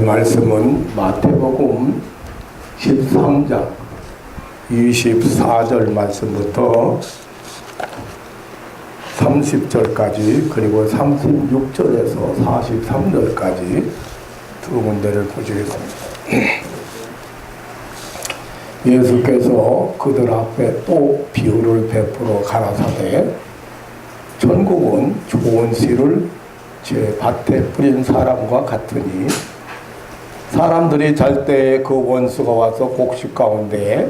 말씀은 마태복음 13장 24절 말씀부터 30절까지 그리고 36절에서 43절까지 두 군데를 보시겠습니다. 예수께서 그들 앞에 또 비유를 베풀어 가라사대 천국은 좋은 씨를 제 밭에 뿌린 사람과 같으니 사람들이 잘 때 그 원수가 와서 곡식 가운데에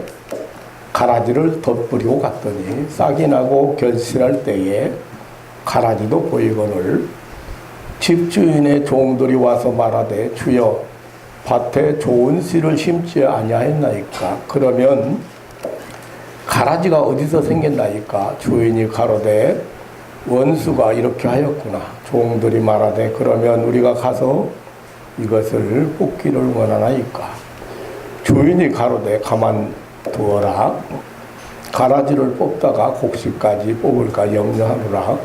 가라지를 덧뿌리고 갔더니 싹이 나고 결실할 때에 가라지도 보이거늘 집주인의 종들이 와서 말하되 주여 밭에 좋은 씨를 심지 아니하였나이까. 그러면 가라지가 어디서 생겼나이까. 주인이 가로되 원수가 이렇게 하였구나. 종들이 말하되 그러면 우리가 가서 이것을 뽑기를 원하나이까. 주인이 가로되 가만 두어라. 가라지를 뽑다가 곡식까지 뽑을까 염려하노라.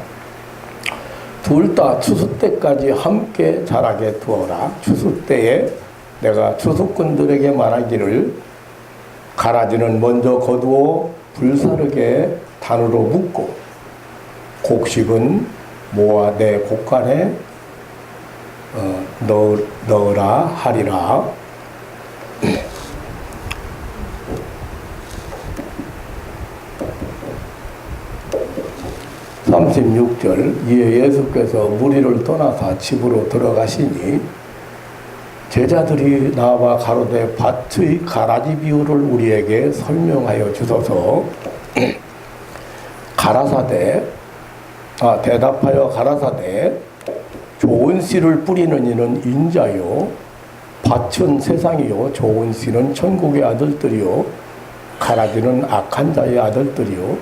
둘 다 추수 때까지 함께 자라게 두어라. 추수 때에 내가 추수꾼들에게 말하기를 가라지는 먼저 거두어 불사르게 단으로 묶고 곡식은 모아 내 곡간에 넣으라 하리라. 36절 이에 예수께서 무리를 떠나사 집으로 들어가시니 제자들이 나와 가로되 밭의 가라지 비유를 우리에게 설명하여 주소서. 대답하여 가라사대 좋은 씨를 뿌리는 이는 인자요 밭은 세상이요 좋은 씨는 천국의 아들들이요 가라지는 악한 자의 아들들이요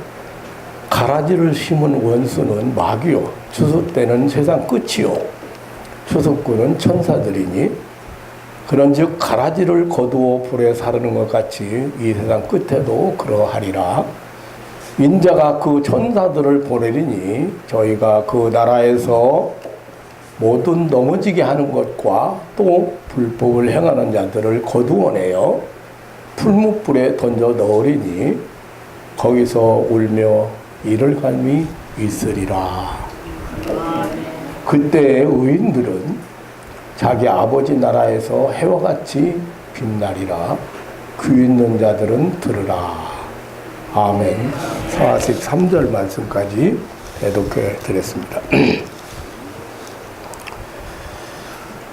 가라지를 심은 원수는 마귀요 추수 때는 세상 끝이요 추수꾼은 천사들이니 그런즉 가라지를 거두어 불에 사르는 것 같이 이 세상 끝에도 그러하리라. 인자가 그 천사들을 보내리니 저희가 그 나라에서 모든 넘어지게 하는 것과 또 불법을 행하는 자들을 거두어내어 풀무불에 던져 넣으리니 거기서 울며 이를 갈미 있으리라. 그때의 의인들은 자기 아버지 나라에서 해와 같이 빛나리라. 귀 있는 자들은 들으라. 아멘. 43절 말씀까지 대독해 드렸습니다.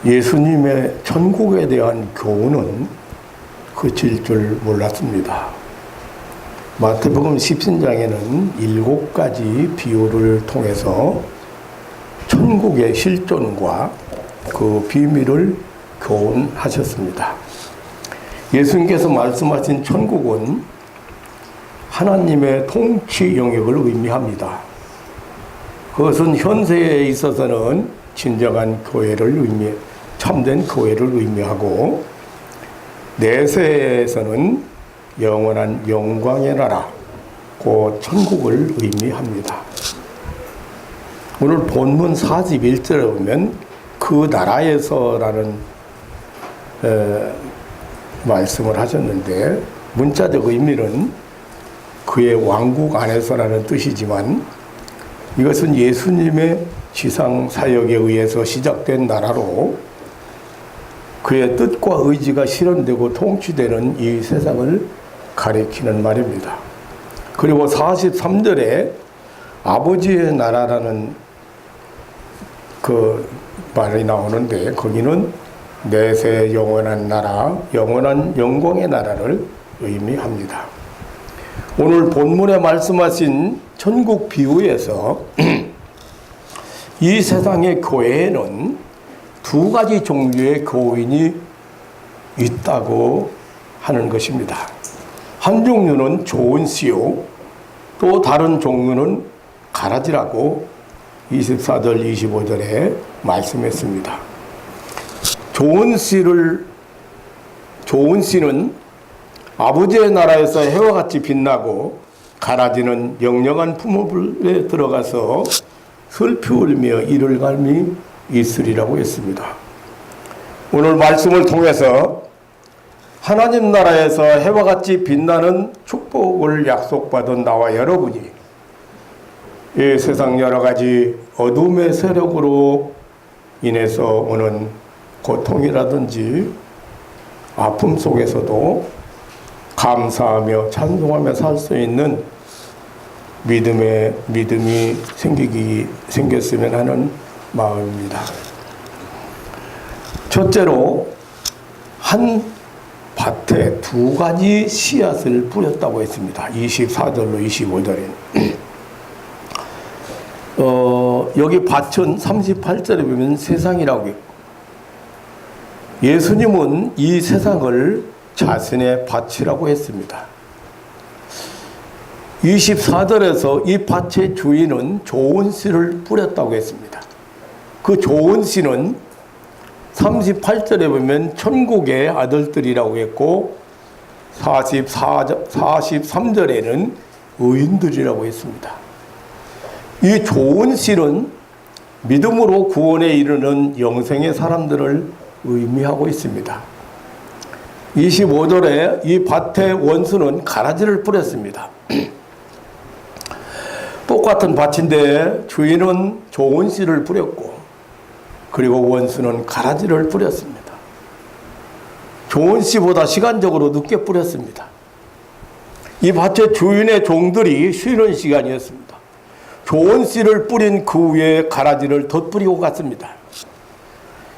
예수님의 천국에 대한 교훈은 그칠 줄 몰랐습니다. 마태복음 10신장에는 7가지 비유를 통해서 천국의 실존과 그 비밀을 교훈하셨습니다. 예수님께서 말씀하신 천국은 하나님의 통치 영역을 의미합니다. 그것은 현세에 있어서는 진정한 교회를 참된 교회를 의미하고 내세에서는 영원한 영광의 나라, 그 천국을 의미합니다. 오늘 본문 41절에 보면 그 나라에서라는 말씀을 하셨는데 문자적 의미는 그의 왕국 안에서라는 뜻이지만 이것은 예수님의 지상 사역에 의해서 시작된 나라로 그의 뜻과 의지가 실현되고 통치되는 이 세상을 가리키는 말입니다. 그리고 43절에 아버지의 나라라는 그 말이 나오는데 거기는 내세 영원한 나라, 영원한 영광의 나라를 의미합니다. 오늘 본문에 말씀하신 천국 비유에서 이 세상의 교회에는 2가지 종류의 교인이 있다고 하는 것입니다. 한 종류는 좋은 씨요, 또 다른 종류는 가라지라고 24절, 25절에 말씀했습니다. 좋은 씨는 아버지의 나라에서 해와 같이 빛나고 가라지는 영영한 품업에 들어가서 슬피 울며 이를 갈미 있으리라고 했습니다. 오늘 말씀을 통해서 하나님 나라에서 해와 같이 빛나는 축복을 약속받은 나와 여러분이 이 세상 여러 가지 어둠의 세력으로 인해서 오는 고통이라든지 아픔 속에서도 감사하며 찬송하며 살 수 있는 믿음이 생겼으면 하는 마음입니다. 첫째로 한 밭에 두 가지 씨앗을 뿌렸다고 했습니다. 24절로 25절에. 여기 밭은 38절에 보면 세상이라고 했고, 예수님은 이 세상을 자신의 밭이라고 했습니다. 24절에서 이 밭의 주인은 좋은 씨를 뿌렸다고 했습니다. 그 좋은 씨는 38절에 보면 천국의 아들들이라고 했고 43절에는 의인들이라고 했습니다. 이 좋은 씨는 믿음으로 구원에 이르는 영생의 사람들을 의미하고 있습니다. 25절에 이 밭의 원수는 가라지를 뿌렸습니다. 똑같은 밭인데 주인은 좋은 씨를 뿌렸고 그리고 원수는 가라지를 뿌렸습니다. 좋은 씨보다 시간적으로 늦게 뿌렸습니다. 이 밭의 주인의 종들이 쉬는 시간이었습니다. 좋은 씨를 뿌린 그 위에 가라지를 덧뿌리고 갔습니다.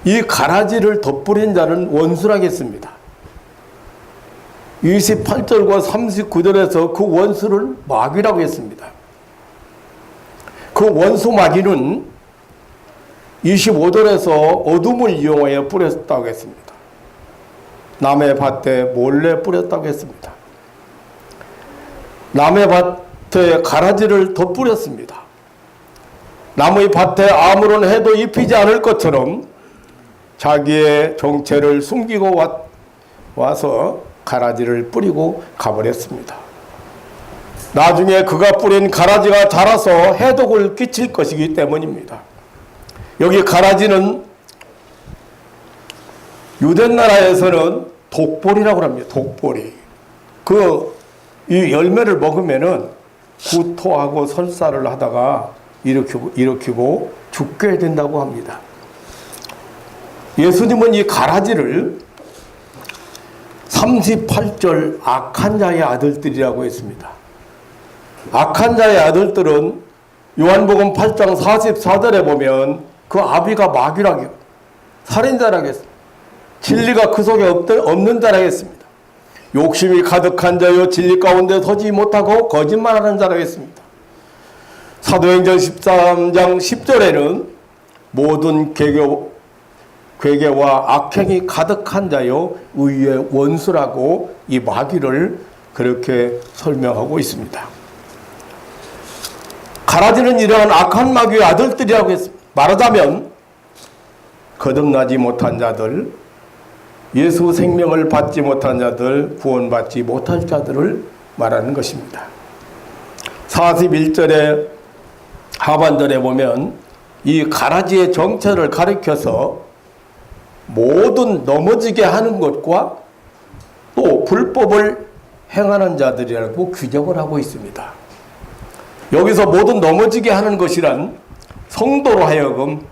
이 가라지를 덧뿌린 자는 원수라겠습니다. 28절과 39절에서 그 원수를 마귀라고 했습니다. 그 원수 마귀는 25절에서 어둠을 이용하여 뿌렸다고 했습니다. 남의 밭에 몰래 뿌렸다고 했습니다. 남의 밭에 가라지를 덧뿌렸습니다. 남의 밭에 아무런 해도 입히지 않을 것처럼 자기의 정체를 숨기고 와서 가라지를 뿌리고 가버렸습니다. 나중에 그가 뿌린 가라지가 자라서 해독을 끼칠 것이기 때문입니다. 여기 가라지는 유대나라에서는 독보리라고 합니다. 독보리. 이 열매를 먹으면은 구토하고 설사를 하다가 일으키고 죽게 된다고 합니다. 예수님은 이 가라지를 38절 악한 자의 아들들이라고 했습니다. 악한 자의 아들들은 요한복음 8장 44절에 보면 그 아비가 마귀라고 살인자라고 했습니다. 진리가 그 속에 없는 자라고 했습니다. 욕심이 가득한 자요 진리 가운데 서지 못하고 거짓말하는 자라고 했습니다. 사도행전 13장 10절에는 모든 괴계와 악행이 가득한 자요 의의 원수라고 이 마귀를 그렇게 설명하고 있습니다. 가라지는 이러한 악한 마귀의 아들들이라고 했습니다. 말하자면 거듭나지 못한 자들, 예수 생명을 받지 못한 자들, 구원받지 못할 자들을 말하는 것입니다. 41절에 하반절에 보면 이 가라지의 정체를 가리켜서 모든 넘어지게 하는 것과 또 불법을 행하는 자들이라고 규정을 하고 있습니다. 여기서 모든 넘어지게 하는 것이란 성도로 하여금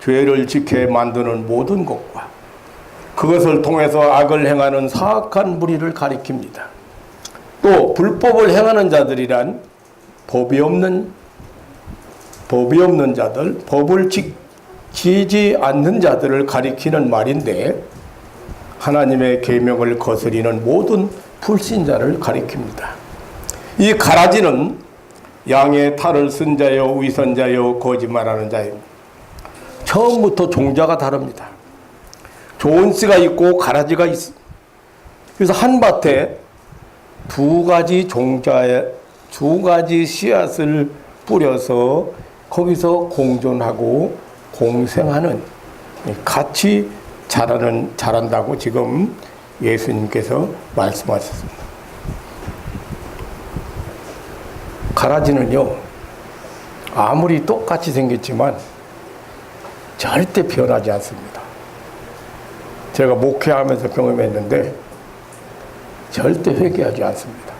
죄를 지켜 만드는 모든 것과 그것을 통해서 악을 행하는 사악한 무리를 가리킵니다. 또 불법을 행하는 자들이란 법이 없는 자들, 법을 지키지 않는 자들을 가리키는 말인데 하나님의 계명을 거스리는 모든 불신자를 가리킵니다. 이 가라지는 양의 탈을 쓴 자요, 위선자요, 거짓말하는 자요. 처음부터 종자가 다릅니다. 좋은 씨가 있고 가라지가 있습니다. 그래서 한 밭에 두 가지 씨앗을 뿌려서 거기서 공존하고 공생하는, 같이 자란다고 지금 예수님께서 말씀하셨습니다. 가라지는요, 아무리 똑같이 생겼지만 절대 변하지 않습니다. 제가 목회하면서 경험했는데 절대 회개하지 않습니다.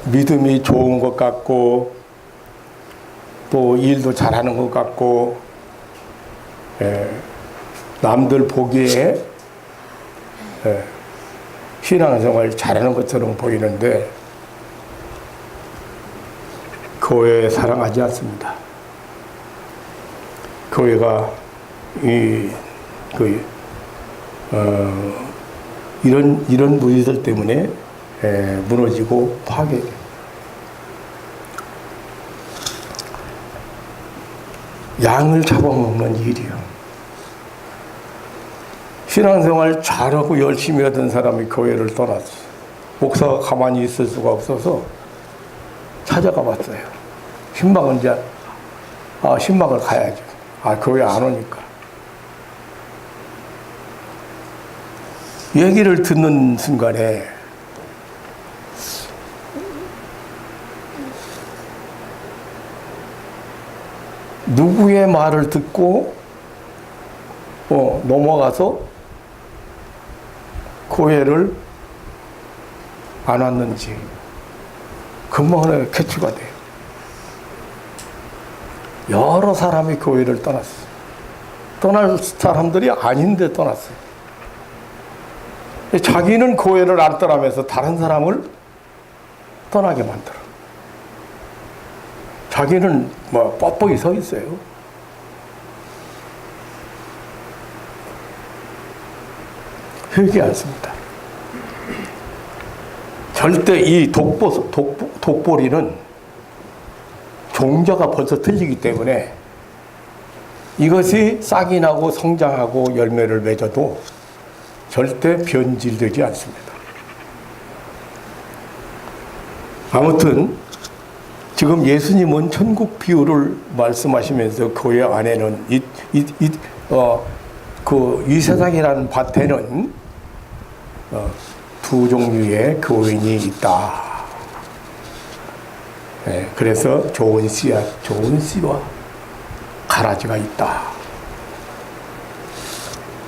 믿음이 좋은 것 같고 또 일도 잘하는 것 같고 남들 보기에 신앙생활 잘하는 것처럼 보이는데 교회 사랑하지 않습니다. 교회가 이런 무리들 때문에 무너지고 파괴돼요. 양을 잡아먹는 일이요. 신앙생활 잘하고 열심히 하던 사람이 교회를 떠났어요. 목사가 가만히 있을 수가 없어서 찾아가 봤어요. 신방은 이제 신방을 가야죠. 교회 안 오니까. 얘기를 듣는 순간에 누구의 말을 듣고 넘어가서 교회를 안 왔는지 금방 캐치가 돼요. 여러 사람이 교회를 떠났어요. 떠날 사람들이 아닌데 떠났어요. 자기는 교회를 안 떠나면서 다른 사람을 떠나게 만들어. 자기는 뻣뻣이 서 있어요. 회개 않습니다. 절대 이 독보리는 종자가 벌써 틀리기 때문에 이것이 싹이 나고 성장하고 열매를 맺어도 절대 변질되지 않습니다. 아무튼 지금 예수님은 천국 비유를 말씀하시면서 교회 안에는 이 세상이라는 밭에는 두 종류의 교인이 있다. 그래서 좋은 씨와 가라지가 있다.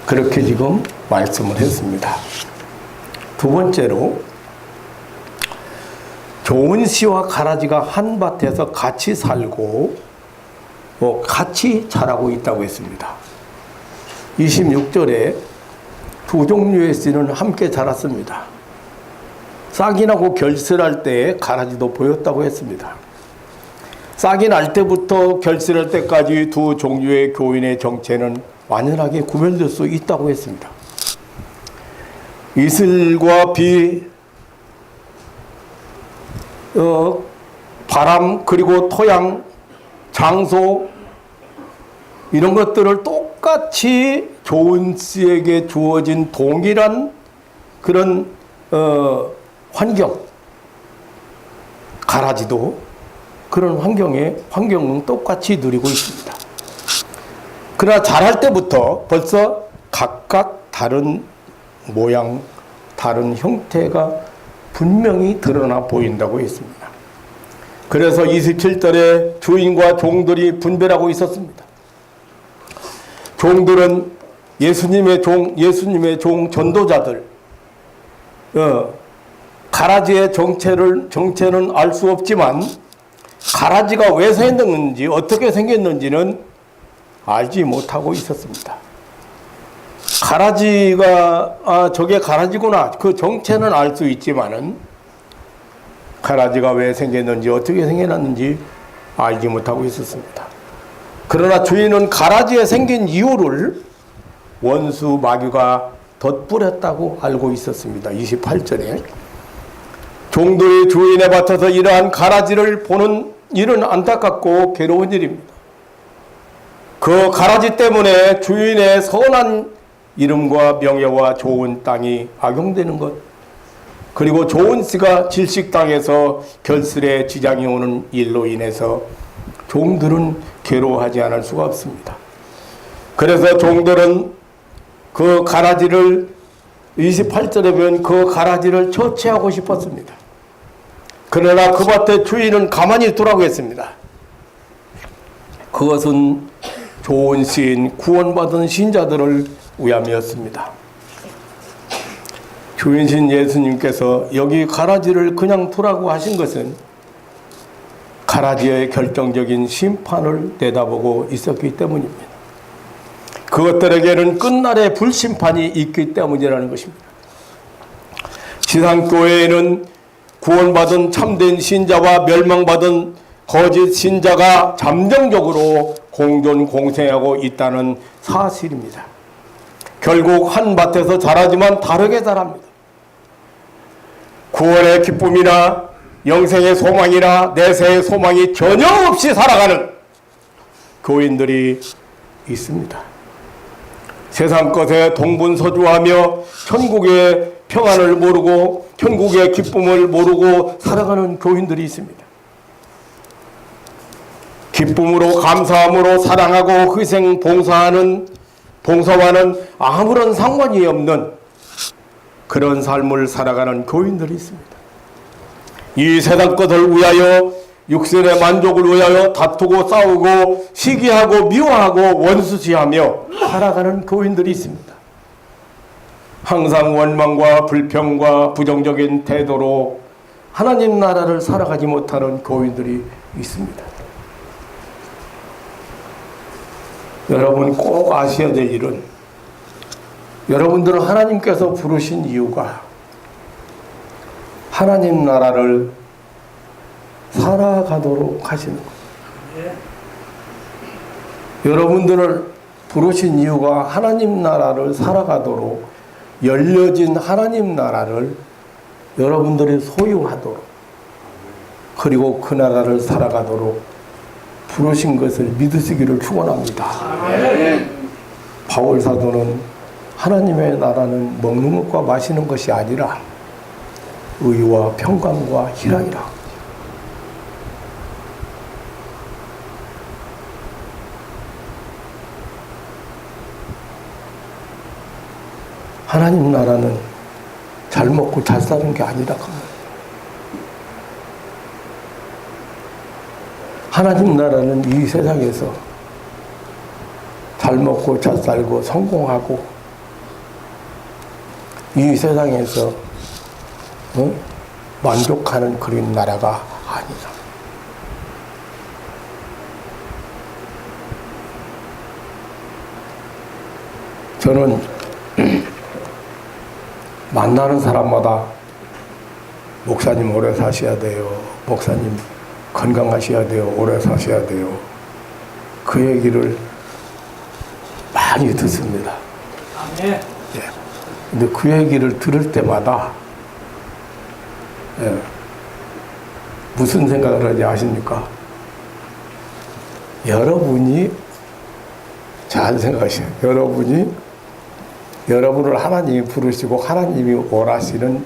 그렇게 지금 말씀을 했습니다. 두 번째로 좋은 씨와 가라지가 한 밭에서 같이 살고 같이 자라고 있다고 했습니다. 26절에 두 종류의 씨는 함께 자랐습니다. 싹이 나고 결실할 때에 가라지도 보였다고 했습니다. 싹이 날 때부터 결실할 때까지 두 종류의 교인의 정체는 완연하게 구별될 수 있다고 했습니다. 이슬과 비, 바람, 그리고 토양, 장소 이런 것들을 똑같이 좋은 씨에게 주어진 동일한 그런 환경, 가라지도 그런 환경은 똑같이 누리고 있습니다. 그러나 자랄 때부터 벌써 각각 다른 모양, 다른 형태가 분명히 드러나 보인다고 했습니다. 그래서 27절에 주인과 종들이 분별하고 있었습니다. 종들은 예수님의 종 전도자들, 가라지의 정체는 알 수 없지만 가라지가 왜 생겼는지 어떻게 생겼는지는 알지 못하고 있었습니다. 가라지가 저게 가라지구나 그 정체는 알 수 있지만은 가라지가 왜 생겼는지 어떻게 생겨났는지 알지 못하고 있었습니다. 그러나 주인은 가라지에 생긴 이유를 원수 마귀가 덧뿌렸다고 알고 있었습니다. 28절에 종들이 주인의 밭에서 이러한 가라지를 보는 일은 안타깝고 괴로운 일입니다. 그 가라지 때문에 주인의 선한 이름과 명예와 좋은 땅이 악용되는 것, 그리고 좋은 씨가 질식당해서 결실에 지장이 오는 일로 인해서 종들은 괴로워하지 않을 수가 없습니다. 그래서 종들은 그 가라지를 28절에 보면 그 가라지를 처치하고 싶었습니다. 그러나 그 밭의 주인은 가만히 두라고 했습니다. 그것은 좋은 시인, 구원받은 신자들을 위함이었습니다. 주인신 예수님께서 여기 가라지를 그냥 두라고 하신 것은 가라지의 결정적인 심판을 내다보고 있었기 때문입니다. 그것들에게는 끝날의 불심판이 있기 때문이라는 것입니다. 지상교회에는 구원받은 참된 신자와 멸망받은 거짓 신자가 잠정적으로 공존 공생하고 있다는 사실입니다. 결국 한 밭에서 자라지만 다르게 자랍니다. 구원의 기쁨이나 영생의 소망이나 내세의 소망이 전혀 없이 살아가는 교인들이 있습니다. 세상 것에 동분서주하며 천국의 평안을 모르고 천국의 기쁨을 모르고 살아가는 교인들이 있습니다. 기쁨으로 감사함으로 사랑하고 희생 봉사와는 아무런 상관이 없는 그런 삶을 살아가는 교인들이 있습니다. 이 세상 것을 위하여 육신의 만족을 위하여 다투고 싸우고 시기하고 미워하고 원수시하며 살아가는 교인들이 있습니다. 항상 원망과 불평과 부정적인 태도로 하나님 나라를 살아가지 못하는 교인들이 있습니다. 여러분 꼭 아셔야 될 일은 여러분들은 하나님께서 부르신 이유가 하나님 나라를 살아가도록 하시는 거예요. 여러분들을 부르신 이유가 하나님 나라를 살아가도록 열려진 하나님 나라를 여러분들이 소유하도록 그리고 그 나라를 살아가도록 부르신 것을 믿으시기를 축원합니다. 바울 사도는 하나님의 나라는 먹는 것과 마시는 것이 아니라 의와 평강과 희락이라. 하나님 나라는 잘 먹고 잘 사는 게 아니라 하나님 나라는 이 세상에서 잘 먹고 잘 살고 성공하고 이 세상에서 만족하는 그런 나라가 아니다. 저는 만나는 사람마다 목사님 오래 사셔야 돼요. 목사님 건강하셔야 돼요. 오래 사셔야 돼요. 그 얘기를 많이 듣습니다. 예. 근데 그 얘기를 들을 때마다 무슨 생각을 하지 아십니까? 여러분이 잘 생각하세요. 여러분을 하나님이 부르시고 하나님이 원하시는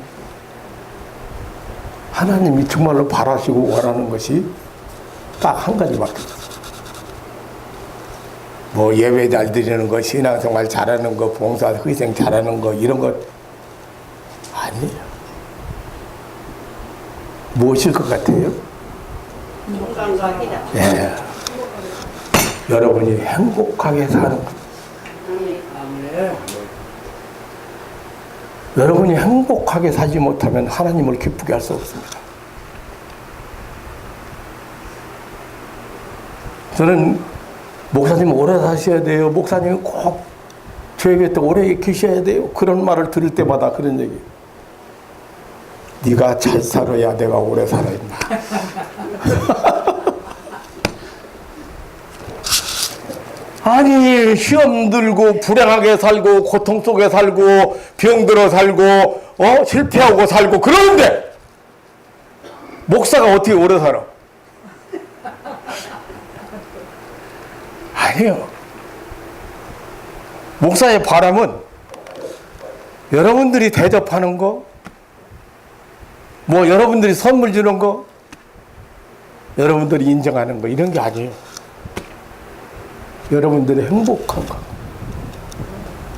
하나님이 정말로 바라시고 원하는 것이 딱 한 가지밖에 없어요. 뭐 예배 잘 드리는 거, 신앙생활 잘하는 거, 봉사 희생 잘하는 거 이런 것 아니에요. 무엇일 것 같아요? 네. 여러분이 행복하게 사는 것. 여러분이 행복하게 살지 못하면 하나님을 기쁘게 할 수 없습니다. 저는 목사님 오래 사셔야 돼요. 목사님이 꼭 저에게 또 오래 계셔야 돼요. 그런 말을 들을 때마다 그런 얘기. 네가 잘 살아야 내가 오래 살아 임마. 아니 시험 들고 불행하게 살고 고통 속에 살고 병들어 살고 실패하고 살고 그러는데 목사가 어떻게 오래 살아? 아니에요. 목사의 바람은 여러분들이 대접하는 거, 뭐 여러분들이 선물 주는 거, 여러분들이 인정하는 거 이런 게 아니에요. 여러분들이 행복한 거.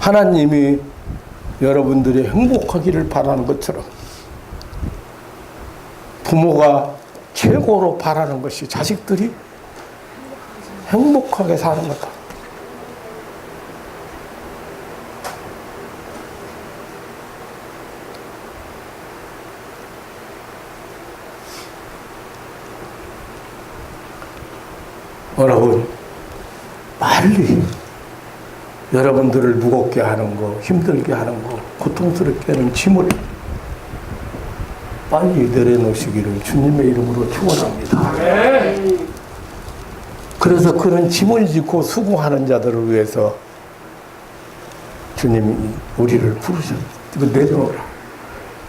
하나님이 여러분들이 행복하기를 바라는 것처럼 부모가 최고로 바라는 것이 자식들이 행복하게 사는 거다. 여러분, 빨리 여러분들을 무겁게 하는 거, 힘들게 하는 거, 고통스럽게 하는 짐을 빨리 내려놓으시기를 주님의 이름으로 축원합니다. 그래서 그런 짐을 짓고 수고하는 자들을 위해서 주님이 우리를 부르셨어요. 이거 내려놓으라.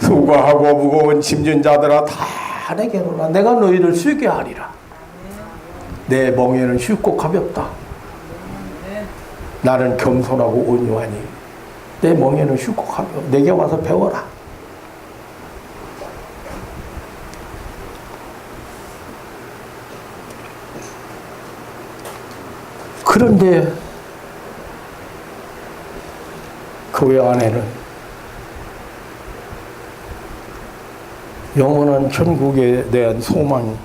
수고하고 무거운 짐진 자들아 다 내게로 오라. 내가 너희를 쉬게 하리라. 내 멍에는 쉽고 가볍다. 나는 겸손하고 온유하니 내 멍에는 쉽고 가벼워. 내게 와서 배워라. 그런데 교회 안에는 영원한 천국에 대한 소망,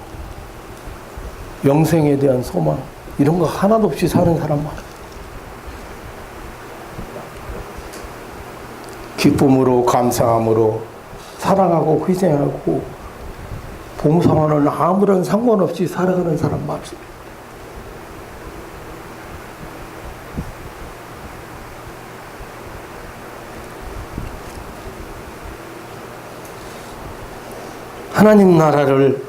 영생에 대한 소망, 이런 거 하나도 없이 사는 사람 많아. 기쁨으로, 감사함으로, 사랑하고, 희생하고, 봉사하는 아무런 상관없이 살아가는 사람 많습니다. 하나님 나라를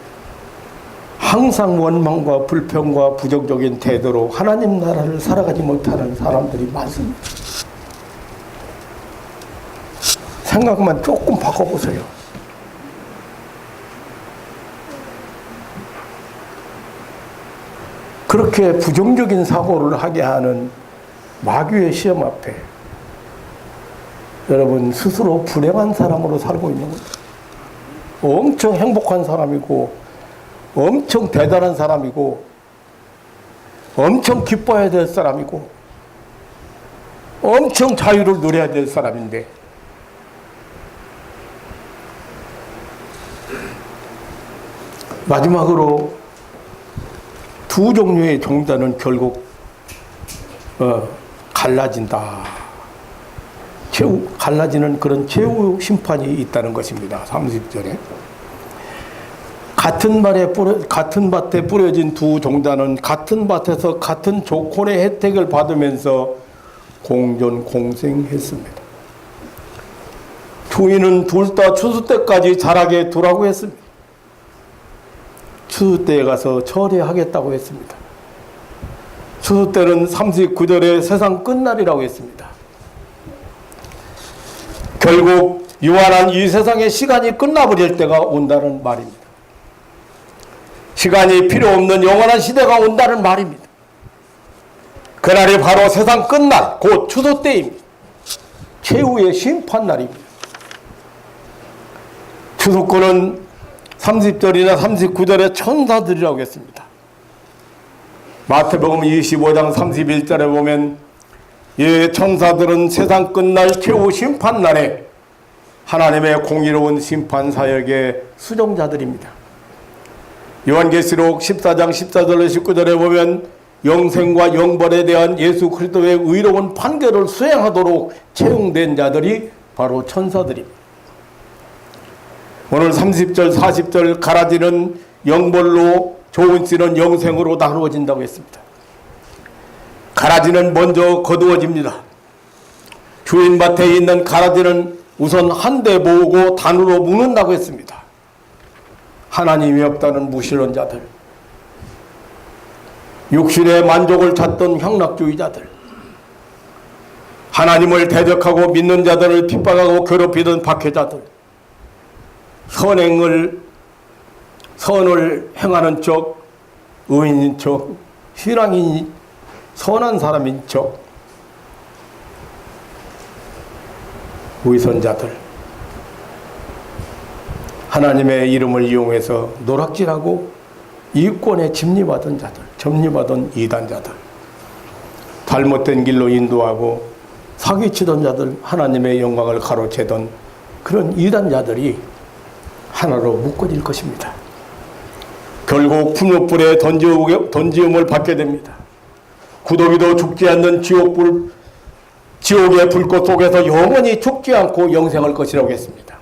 항상 원망과 불평과 부정적인 태도로 하나님 나라를 살아가지 못하는 사람들이 많습니다. 생각만 조금 바꿔보세요. 그렇게 부정적인 사고를 하게 하는 마귀의 시험 앞에 여러분 스스로 불행한 사람으로 살고 있는 거죠. 엄청 행복한 사람이고 엄청 대단한 사람이고 엄청 기뻐해야 될 사람이고 엄청 자유를 누려야 될 사람인데 마지막으로 두 종류의 종자는 결국 갈라진다. 갈라지는 그런 최후 심판이 있다는 것입니다. 30절에. 같은 밭에 뿌려진 두 종자는 같은 밭에서 같은 조건의 혜택을 받으면서 공존공생했습니다. 주인은 둘 다 추수 때까지 자라게 두라고 했습니다. 추수 때에 가서 처리하겠다고 했습니다. 추수 때는 39절에 세상 끝날이라고 했습니다. 결국 유한한 이 세상의 시간이 끝나버릴 때가 온다는 말입니다. 시간이 필요 없는 영원한 시대가 온다는 말입니다. 그날이 바로 세상 끝날, 곧 추수 때입니다. 최후의 심판날입니다. 추수꾼은 30절이나 39절에 천사들이라고 했습니다. 마태복음 25장 31절에 보면 이 천사들은 세상 끝날 최후 심판날에 하나님의 공의로운 심판 사역의 수종자들입니다. 요한계시록 14장 14절로 19절에 보면 영생과 영벌에 대한 예수 그리스도의 의로운 판결을 수행하도록 채용된 자들이 바로 천사들입니다. 오늘 30절 40절 가라지는 영벌로 좋은 씨는 영생으로 나누어진다고 했습니다. 가라지는 먼저 거두어집니다. 주인밭에 있는 가라지는 우선 한 대 모으고 단으로 묶는다고 했습니다. 하나님이 없다는 무신론자들, 육신의 만족을 찾던 향락주의자들, 하나님을 대적하고 믿는 자들을 핍박하고 괴롭히던 박해자들, 선을 행하는 척, 의인인 척, 신앙인, 선한 사람인 척, 위선자들, 하나님의 이름을 이용해서 노락질하고 이권에 침입하던 자들, 점립하던 이단자들, 잘못된 길로 인도하고 사기치던 자들, 하나님의 영광을 가로채던 그런 이단자들이 하나로 묶어질 것입니다. 결국 풍요불에 던지움을 받게 됩니다. 구더기도 죽지 않는 지옥의 불꽃 속에서 영원히 죽지 않고 영생할 것이라고 했습니다.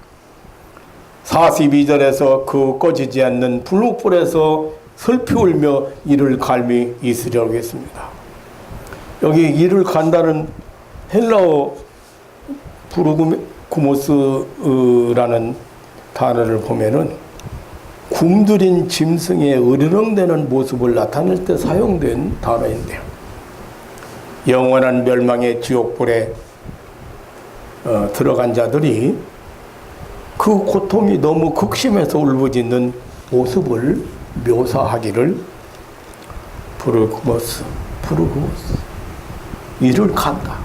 42절에서 그 꺼지지 않는 불목불에서 슬피 울며 이를 갈미 있으리라고 했습니다. 여기 이를 간다는 헬라어 부르구모스라는 단어를 보면은 굶주린 짐승의 으르렁대는 모습을 나타낼 때 사용된 단어인데요. 영원한 멸망의 지옥불에 들어간 자들이 그 고통이 너무 극심해서 울부짖는 모습을 묘사하기를 부르구모스 이를 간다.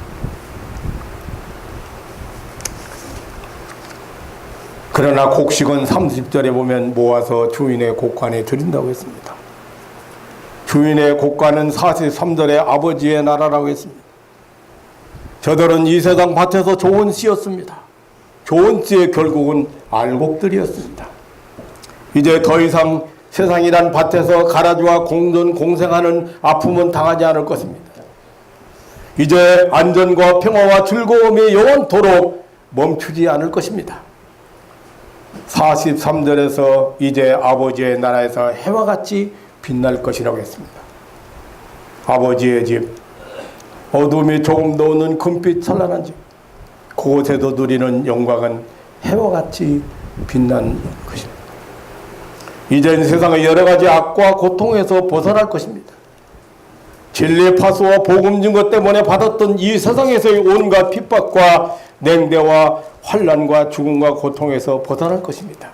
그러나 곡식은 30절에 보면 모아서 주인의 곡간에 드린다고 했습니다. 주인의 곡간은 43절에 아버지의 나라라고 했습니다. 저들은 이 세상 밭에서 좋은 씨였습니다. 좋은 씨의 결국은 알곡들이었습니다. 이제 더 이상 세상이란 밭에서 가라지와 공생하는 아픔은 당하지 않을 것입니다. 이제 안전과 평화와 즐거움이 영원토록 멈추지 않을 것입니다. 43절에서 이제 아버지의 나라에서 해와 같이 빛날 것이라고 했습니다. 아버지의 집, 어둠이 조금 더 오는 금빛 찬란한 집, 그곳에서 누리는 영광은 해와 같이 빛난 것입니다. 이젠 세상의 여러 가지 악과 고통에서 벗어날 것입니다. 진리의 파수와 복음 증거 때문에 받았던 이 세상에서의 온갖 핍박과 냉대와 환난과 죽음과 고통에서 벗어날 것입니다.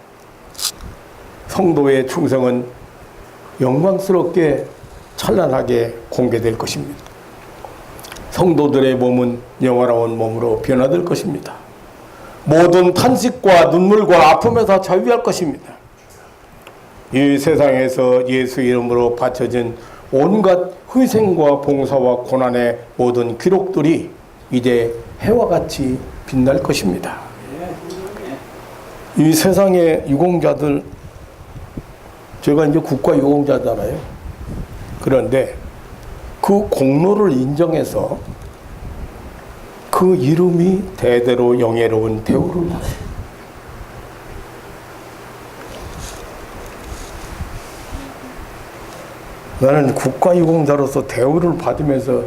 성도의 충성은 영광스럽게 찬란하게 공개될 것입니다. 성도들의 몸은 영화로운 몸으로 변화될 것입니다. 모든 탄식과 눈물과 아픔에서 자유할 것입니다. 이 세상에서 예수 이름으로 바쳐진 온갖 희생과 봉사와 고난의 모든 기록들이 이제 해와 같이 빛날 것입니다. 이 세상의 유공자들, 제가 이제 국가 유공자잖아요. 그런데 그 공로를 인정해서 그 이름이 대대로 영예로운 대우를 받아요. 나는 국가유공자로서 대우를 받으면서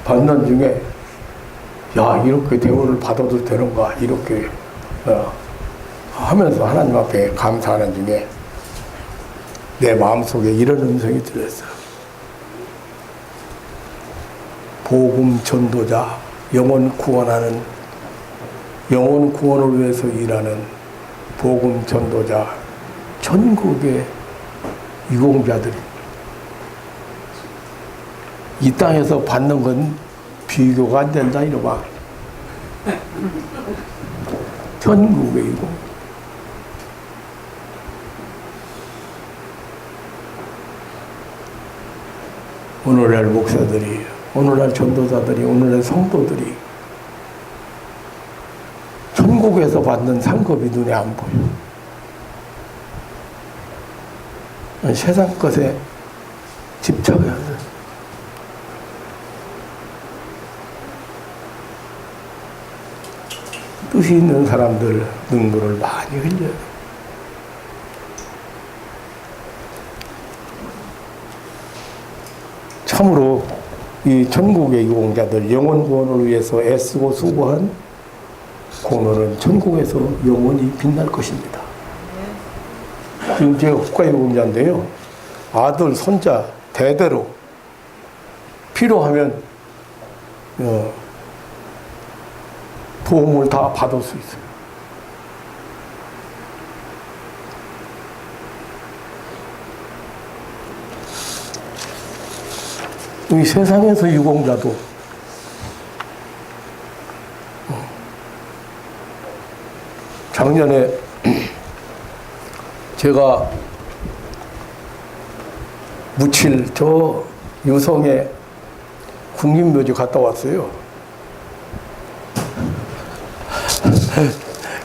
받는 중에 야, 이렇게 대우를 받아도 되는가 이렇게 하면서 하나님 앞에 감사하는 중에 내 마음속에 이런 음성이 들렸어요. 복음 전도자, 영혼 구원을 위해서 일하는 복음 전도자 전국의 유공자들이 이 땅에서 받는 건 비교가 안 된다 이놈아. 전국의 유공. 오늘날 목사들이, 오늘날 전도자들이, 오늘날 성도들이 천국에서 받는 상급이 눈에 안 보여. 세상 것에 집착해야 돼. 뜻이 있는 사람들 눈물을 많이 흘려야 돼. 참으로 이 천국의 유공자들 영혼 구원을 위해서 애쓰고 수고한 공로는 천국에서 영원히 빛날 것입니다. 지금 제가 국가유공자인데요. 아들, 손자 대대로 필요하면 도움을 다 받을 수 있어요. 이 세상에서 유공자도 작년에 제가 무칠 저 유성에 국립묘지 갔다 왔어요.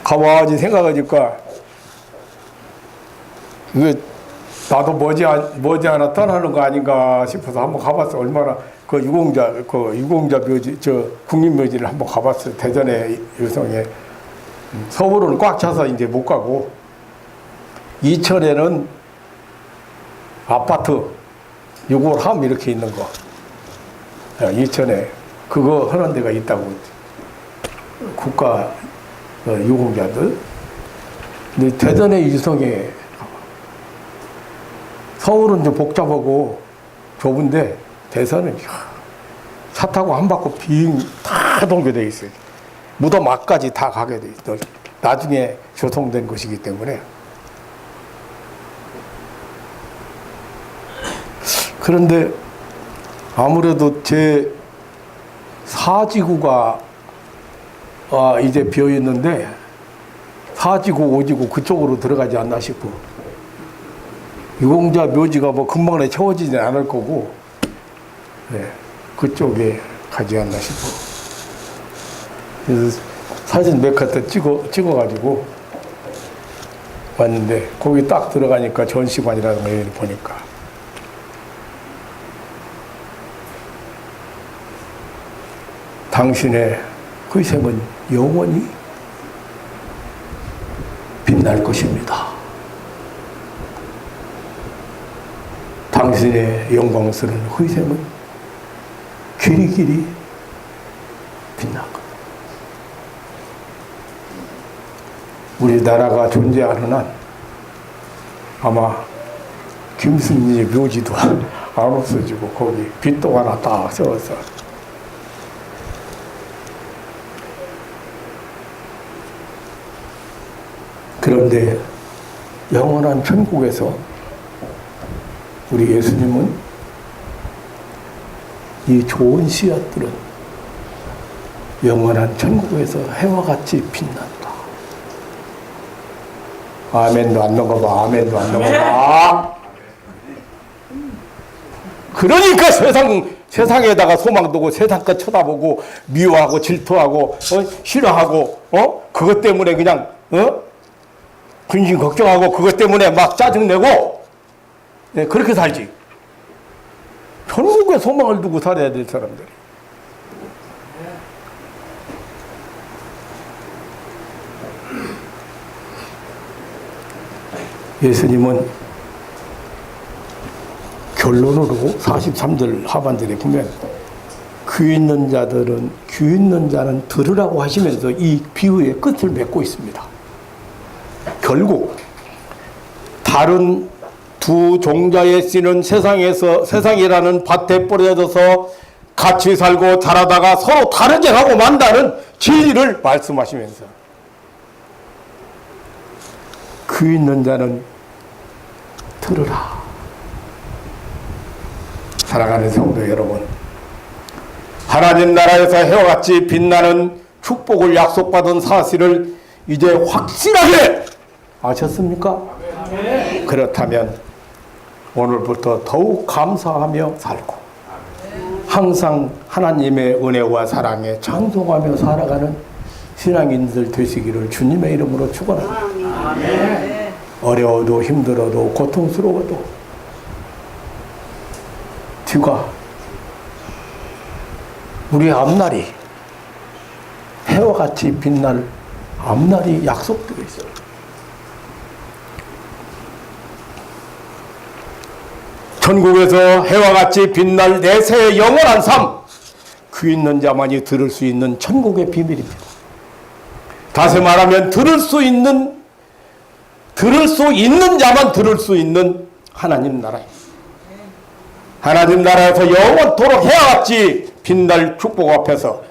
가만히 생각하니까 이게 나도 머지않아 떠나는 거 아닌가 싶어서 한번 가봤어. 얼마나 그 유공자 묘지, 저 국립묘지를 한번 가봤어요. 대전의 유성에. 서울은 꽉 차서 이제 못 가고, 이천에는 아파트 6월함 이렇게 있는 거, 이천에 그거 하는 데가 있다고. 국가 유공자들. 근데 대전의 유성에, 서울은 좀 복잡하고 좁은데 대전은 차 타고 한 바퀴 빙 다 동교되어 있어요. 무덤 앞까지 다 가게 돼 있어. 나중에 조성된 것이기 때문에. 그런데 아무래도 제 4지구가 이제 비어 있는데 4지구, 5지구 그쪽으로 들어가지 않나 싶어. 유공자 묘지가 뭐 금방 내 채워지진 않을 거고, 네, 그쪽에 가지 않나 싶어. 그래서 사진 몇 컷 찍어가지고 왔는데, 거기 딱 들어가니까 전시관이라는 걸 보니까 당신의 희생은 영원히 빛날 것입니다. 당신의 영광스러운 희생은 길이길이 빛날 겁니다. 우리나라가 존재하는 한 아마 김순희의 묘지도 안 없어지고 거기 빗동 하나 딱 세워서 그런데 영원한 천국에서 우리 예수님은 이 좋은 씨앗들은 영원한 천국에서 해와 같이 빛난다. 아멘도 안 넘어가. 아멘도 안 넘어가. 그러니까 세상에다가 소망 두고 세상 것 쳐다보고 미워하고 질투하고 싫어하고 그것 때문에 그냥 근심 걱정하고 그것 때문에 막 짜증내고, 네, 그렇게 살지. 천국에 소망을 두고 살아야 될 사람들이. 예수님은 결론으로 43절 하반절에 보면 귀 있는 자는 들으라고 하시면서 이 비유의 끝을 맺고 있습니다. 결국 다른 두 종자의 씨는 세상이라는 밭에 뿌려져서 같이 살고 자라다가 서로 다르게 하고 만다는 진리를 말씀하시면서 귀 있는 자는 들으라. 사랑하는 성도 여러분, 하나님 나라에서 해와 같이 빛나는 축복을 약속받은 사실을 이제 확실하게 아셨습니까? 네. 그렇다면 오늘부터 더욱 감사하며 살고 항상 하나님의 은혜와 사랑에 찬송하며 살아가는 신앙인들 되시기를 주님의 이름으로 축원합니다. 어려워도 힘들어도 고통스러워도 뒤가 우리 앞날이 해와 같이 빛날 앞날이 약속되어 있어요. 천국에서 해와 같이 빛날 내세의 영원한 삶, 귀 있는 자만이 들을 수 있는 천국의 비밀입니다. 다시 말하면 들을 수 있는 자만 들을 수 있는 하나님 나라입니다. 하나님 나라에서 영원토록 해와 같이 빛날 축복 앞에서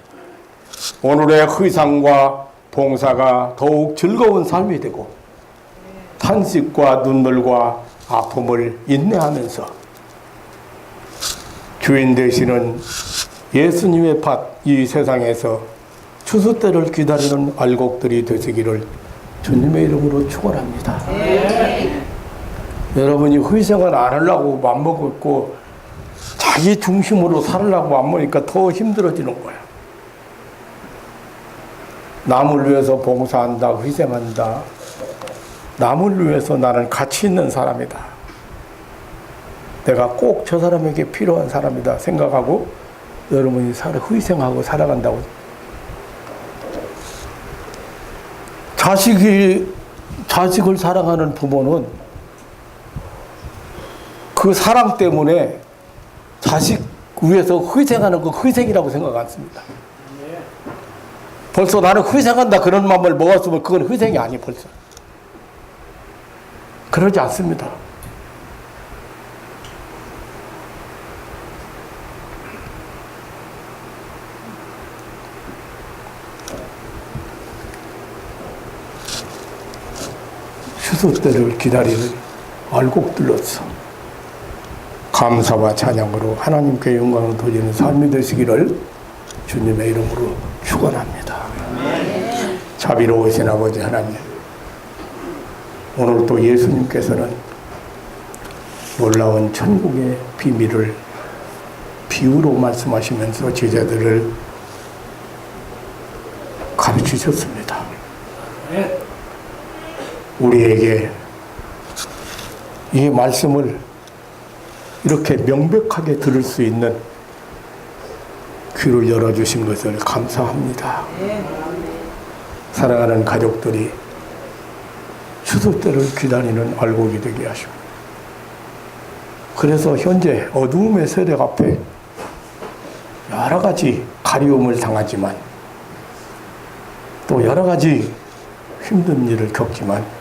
오늘의 희상과 봉사가 더욱 즐거운 삶이 되고 탄식과 눈물과 아픔을 인내하면서 주인 되시는 예수님의 밭 이 세상에서 추수 때를 기다리는 알곡들이 되시기를 주님의 이름으로 축원합니다. 여러분이 희생을 안 하려고 맘먹었고 자기 중심으로 살으려고 맘먹으니까 더 힘들어지는 거야. 남을 위해서 봉사한다, 희생한다. 남을 위해서 나는 가치 있는 사람이다. 내가 꼭 저 사람에게 필요한 사람이다 생각하고 여러분이 희생하고 살아간다고. 자식을 사랑하는 부모는 그 사랑 때문에 자식 위해서 희생하는 거 희생이라고 생각 안 씁니다. 벌써 나는 희생한다 그런 마음을 먹었으면 그건 희생이 아니 벌써. 그러지 않습니다. 추수 때를 기다리는 알곡들로서 감사와 찬양으로 하나님께 영광을 돌리는 삶이 되시기를 주님의 이름으로 축원합니다. 자비로우신 아버지 하나님, 오늘 또 예수님께서는 놀라운 천국의 비밀을 비유로 말씀하시면서 제자들을 가르치셨습니다. 우리에게 이 말씀을 이렇게 명백하게 들을 수 있는 귀를 열어주신 것을 감사합니다. 사랑하는 가족들이 추수 때를 기다리는 알곡이 되게 하시고, 그래서 현재 어두움의 세력 앞에 여러 가지 가리움을 당하지만 또 여러 가지 힘든 일을 겪지만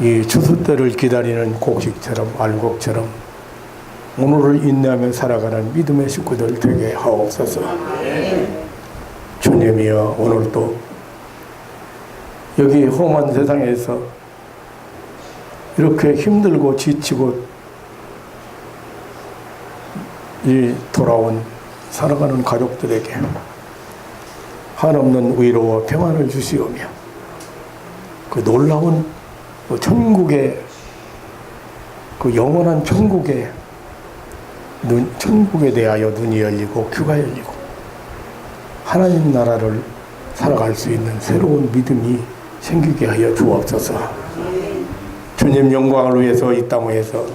이 추수 때를 기다리는 곡식처럼 알곡처럼 오늘을 인내하며 살아가는 믿음의 식구들 되게 하옵소서. 주님이여, 오늘도 여기 험한 세상에서 이렇게 힘들고 지치고 돌아온 살아가는 가족들에게 한없는 위로와 평안을 주시오며 그 놀라운 천국의 그 영원한 천국에 대하여 눈이 열리고 귀가 열리고 하나님 나라를 살아갈 수 있는 새로운 믿음이 생기게 하여 주옵소서. 주님 영광을 위해서 이 땅에서,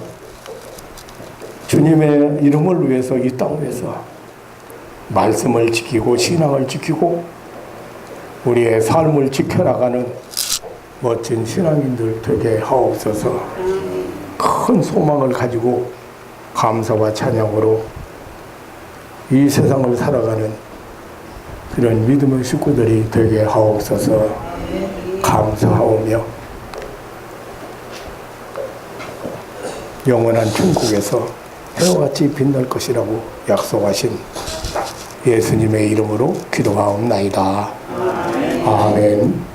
주님의 이름을 위해서 이 땅에서 말씀을 지키고 신앙을 지키고 우리의 삶을 지켜나가는 멋진 신앙인들 되게 하옵소서. 큰 소망을 가지고 감사와 찬양으로 이 세상을 살아가는 그런 믿음의 식구들이 되게 하옵소서. 감사하오며 영원한 천국에서 해와 같이 빛날 것이라고 약속하신 예수님의 이름으로 기도하옵나이다. 아멘.